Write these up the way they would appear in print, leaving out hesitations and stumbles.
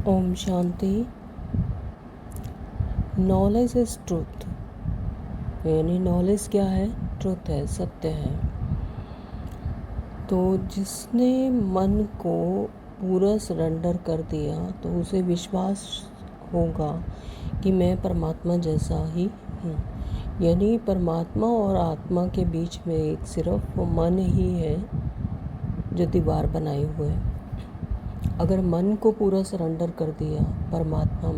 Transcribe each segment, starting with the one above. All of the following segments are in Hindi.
ओम शांति। नॉलेज इज़ ट्रूथ, यानी नॉलेज क्या है? ट्रूथ है, सत्य है। तो जिसने मन को पूरा सरेंडर कर दिया तो उसे विश्वास होगा कि मैं परमात्मा जैसा ही हूँ। यानी परमात्मा और आत्मा के बीच में एक सिर्फ मन ही है जो दीवार बनाए हुए है। अगर मन को पूरा सरेंडर कर दिया परमात्मा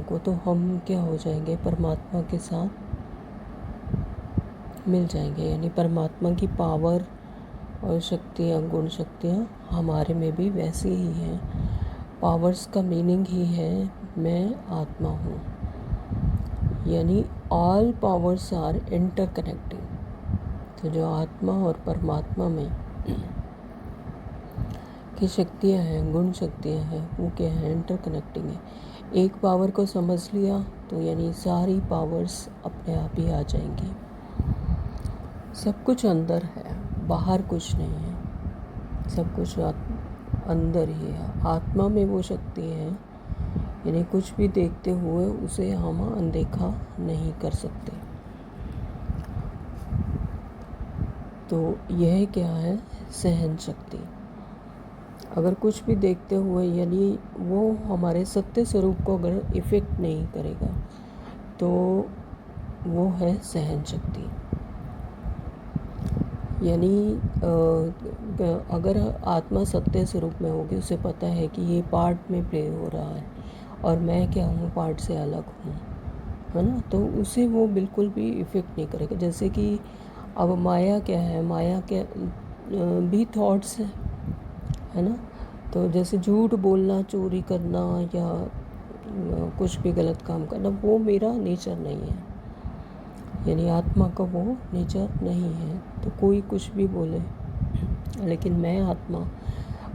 को, तो हम क्या हो जाएंगे? परमात्मा के साथ मिल जाएंगे। यानी परमात्मा की पावर और शक्तियाँ, गुण शक्तियाँ हमारे में भी वैसी ही हैं। पावर्स का मीनिंग ही है मैं आत्मा हूँ, यानी ऑल पावर्स आर इंटरकनेक्टेड। तो जो आत्मा और परमात्मा में की शक्तियाँ हैं, गुण शक्तियाँ हैं, वो क्या है? इंटरकनेक्टिंग है। एक पावर को समझ लिया तो यानी सारी पावर्स अपने आप ही आ जाएंगी। सब कुछ अंदर है, बाहर कुछ नहीं है। सब कुछ अंदर ही है। आत्मा में वो शक्ति है, यानी कुछ भी देखते हुए उसे हम अनदेखा नहीं कर सकते। तो यह क्या है? सहन शक्ति। अगर कुछ भी देखते हुए, यानी वो हमारे सत्य स्वरूप को अगर इफ़ेक्ट नहीं करेगा तो वो है सहन शक्ति। यानी अगर आत्मा सत्य स्वरूप में होगी, उसे पता है कि ये पार्ट में प्ले हो रहा है और मैं क्या हूँ? पार्ट से अलग हूँ, है ना? तो उसे वो बिल्कुल भी इफ़ेक्ट नहीं करेगा। जैसे कि अब माया क्या है? माया क्या भी थॉट्स है ना? तो जैसे झूठ बोलना, चोरी करना या कुछ भी गलत काम करना, वो मेरा नेचर नहीं है। यानी आत्मा का वो नेचर नहीं है। तो कोई कुछ भी बोले, लेकिन मैं आत्मा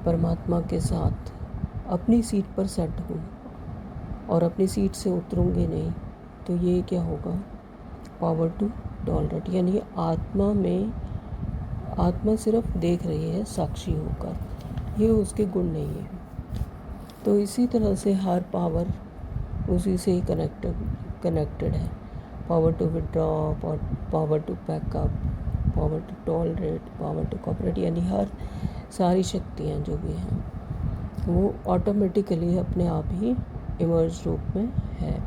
परमात्मा के साथ अपनी सीट पर सेट हूँ और अपनी सीट से उतरूँगी नहीं। तो ये क्या होगा? Power to tolerate. यानी आत्मा सिर्फ देख रही है साक्षी होकर, ये उसके गुण नहीं है। तो इसी तरह से हर पावर उसी से ही कनेक्टेड है। Power to withdraw, power to backup, power to tolerate, power to cooperate, यानी सारी शक्तियाँ जो भी हैं वो ऑटोमेटिकली अपने आप ही इमर्ज रूप में है।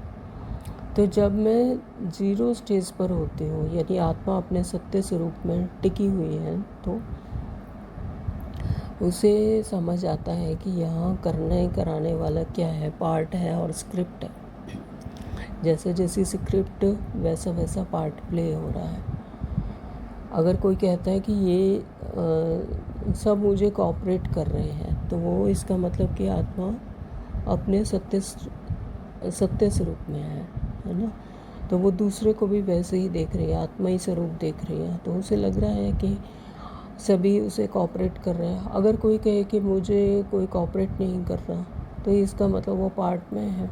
तो जब मैं जीरो स्टेज पर होती हूँ, यानी आत्मा अपने सत्य स्वरूप में टिकी हुई है, तो उसे समझ आता है कि यहाँ कराने वाला क्या है? पार्ट है और स्क्रिप्ट है। जैसे जैसी स्क्रिप्ट वैसा वैसा पार्ट प्ले हो रहा है। अगर कोई कहता है कि ये सब मुझे कोऑपरेट कर रहे हैं, तो वो इसका मतलब कि आत्मा अपने सत्य स्वरूप में है ना? तो वो दूसरे को भी वैसे ही देख रही है, आत्मा ही स्वरूप देख रही है। तो उसे लग रहा है कि सभी उसे कोऑपरेट कर रहे हैं। अगर कोई कहे कि मुझे कोई कोऑपरेट नहीं कर रहा, तो इसका मतलब वो पार्ट में है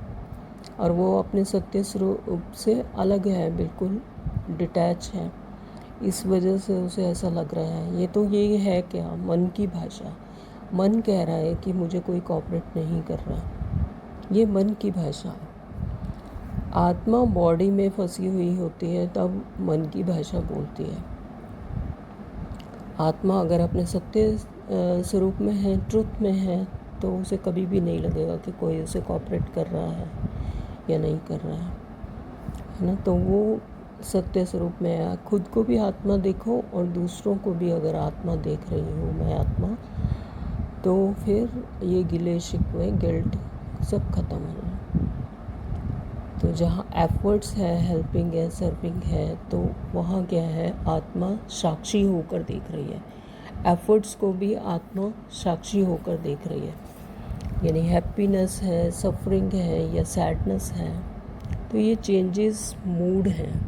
और वो अपने सत्य स्वरूप से अलग है, बिल्कुल डिटैच है। इस वजह से उसे ऐसा लग रहा है। ये तो ये है क्या? मन की भाषा। मन कह रहा है कि मुझे कोई कोऑपरेट नहीं कर रहा, ये मन की भाषा है। आत्मा बॉडी में फंसी हुई होती है तब मन की भाषा बोलती है। आत्मा अगर अपने सत्य स्वरूप में है, ट्रुथ में है, तो उसे कभी भी नहीं लगेगा कि कोई उसे कोऑपरेट कर रहा है या नहीं कर रहा है ना? तो वो सत्य स्वरूप में है। खुद को भी आत्मा देखो और दूसरों को भी अगर आत्मा देख रही हूँ मैं आत्मा, तो फिर ये गिले शिकवे, गिल्ट सब खत्म हो। तो जहाँ एफर्ट्स है, हेल्पिंग है, सर्विंग है, तो वहाँ क्या है? आत्मा साक्षी होकर देख रही है। एफर्ट्स को भी आत्मा साक्षी होकर देख रही है। यानी हैप्पीनेस है, सफरिंग है या सैडनेस है, तो ये चेंजेस मूड हैं,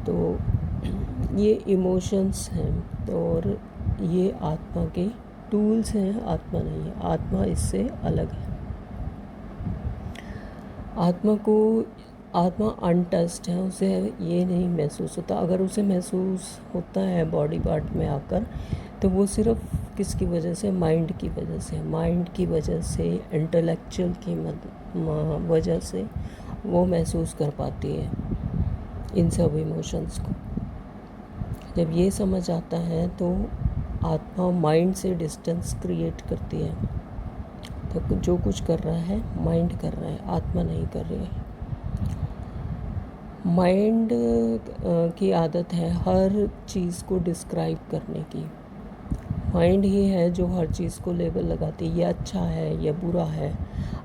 तो ये इमोशंस हैं, तो और ये आत्मा के टूल्स हैं, आत्मा नहीं है। आत्मा इससे अलग है। आत्मा अनटच्ड है, उसे ये नहीं महसूस होता। अगर उसे महसूस होता है बॉडी पार्ट में आकर, तो वो सिर्फ किसकी वजह से? माइंड की वजह से। माइंड की वजह से, इंटेलेक्चुअल की वजह से वो महसूस कर पाती है इन सब इमोशंस को। जब ये समझ आता है तो आत्मा माइंड से डिस्टेंस क्रिएट करती है। तो जो कुछ कर रहा है माइंड कर रहा है, आत्मा नहीं कर रही है। माइंड की आदत है हर चीज़ को डिस्क्राइब करने की। माइंड ही है जो हर चीज़ को लेबल लगाती है, ये अच्छा है, ये बुरा है।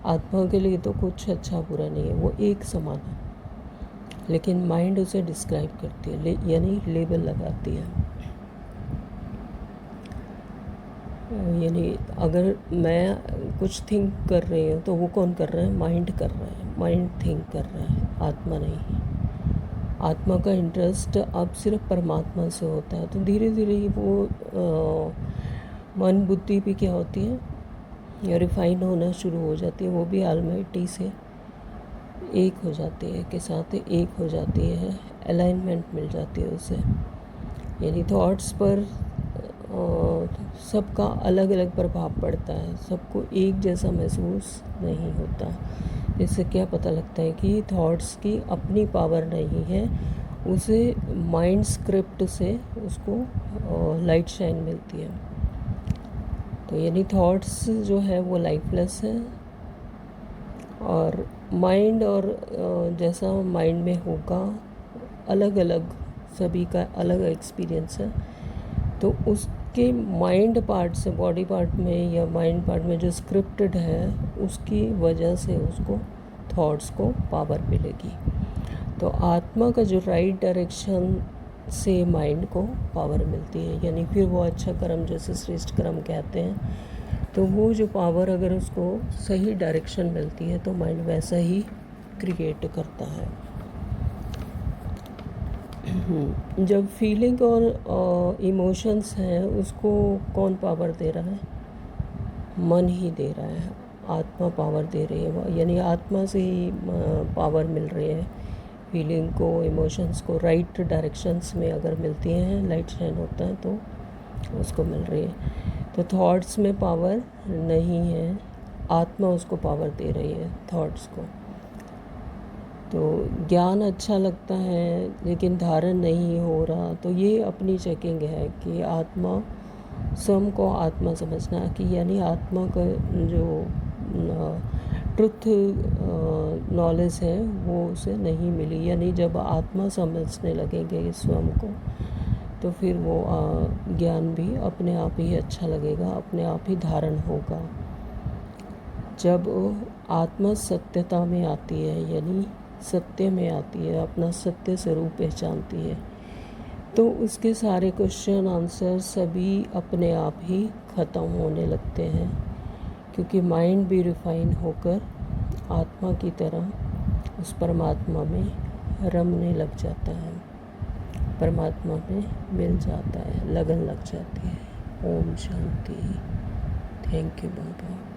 आत्मा के लिए तो कुछ अच्छा बुरा नहीं है, वो एक समान है, लेकिन माइंड उसे डिस्क्राइब करती है, यानी लेबल लगाती है। यानी अगर मैं कुछ थिंक कर रही हूँ तो वो कौन कर रहा है? माइंड कर रहा है, माइंड थिंक कर रहा है, आत्मा नहीं। आत्मा का इंटरेस्ट अब सिर्फ परमात्मा से होता है। तो धीरे धीरे ही वो मन बुद्धि भी क्या होती है, या रिफाइन होना शुरू हो जाती है। वो भी ऑलमाइटी से एक हो जाती है, के साथ एक हो जाती है, अलाइनमेंट मिल जाती है उसे। यानी थॉट्स पर सबका अलग अलग प्रभाव पड़ता है, सबको एक जैसा महसूस नहीं होता। इससे क्या पता लगता है कि थॉट्स की अपनी पावर नहीं है, उसे माइंड स्क्रिप्ट से उसको लाइट शाइन मिलती है। तो यानी थॉट्स जो है वो लाइफलेस है, और माइंड और जैसा माइंड में होगा अलग अलग, सभी का अलग एक्सपीरियंस है। तो उसके माइंड पार्ट से, बॉडी पार्ट में या माइंड पार्ट में जो स्क्रिप्टेड है, उसकी वजह से उसको थॉट्स को पावर मिलेगी। तो आत्मा का जो राइट डायरेक्शन से माइंड को पावर मिलती है, यानी फिर वो अच्छा कर्म, जैसे श्रेष्ठ कर्म कहते हैं, तो वो जो पावर अगर उसको सही डायरेक्शन मिलती है तो माइंड वैसा ही क्रिएट करता है। जब फीलिंग और इमोशंस हैं, उसको कौन पावर दे रहा है? मन ही दे रहा है, आत्मा पावर दे रही है। यानी आत्मा से ही पावर मिल रही है। फीलिंग को, इमोशंस को राइट डायरेक्शंस में अगर मिलती हैं, लाइट शाइन होता है तो उसको मिल रही है। तो थॉट्स में पावर नहीं है, आत्मा उसको पावर दे रही है थॉट्स को। तो ज्ञान अच्छा लगता है लेकिन धारण नहीं हो रहा, तो ये अपनी चेकिंग है कि आत्मा, स्वयं को आत्मा समझना, कि यानी आत्मा का जो ट्रुथ नॉलेज है वो उसे नहीं मिली। यानी जब आत्मा समझने लगेंगे स्वयं को, तो फिर वो ज्ञान भी अपने आप ही अच्छा लगेगा, अपने आप ही धारण होगा। जब आत्मा सत्यता में आती है, यानी सत्य में आती है, अपना सत्य स्वरूप पहचानती है, तो उसके सारे क्वेश्चन आंसर सभी अपने आप ही ख़त्म होने लगते हैं, क्योंकि माइंड भी रिफाइन होकर आत्मा की तरह उस परमात्मा में रमने लग जाता है, परमात्मा में मिल जाता है, लगन लग जाती है। ओम शांति। Thank you Baba.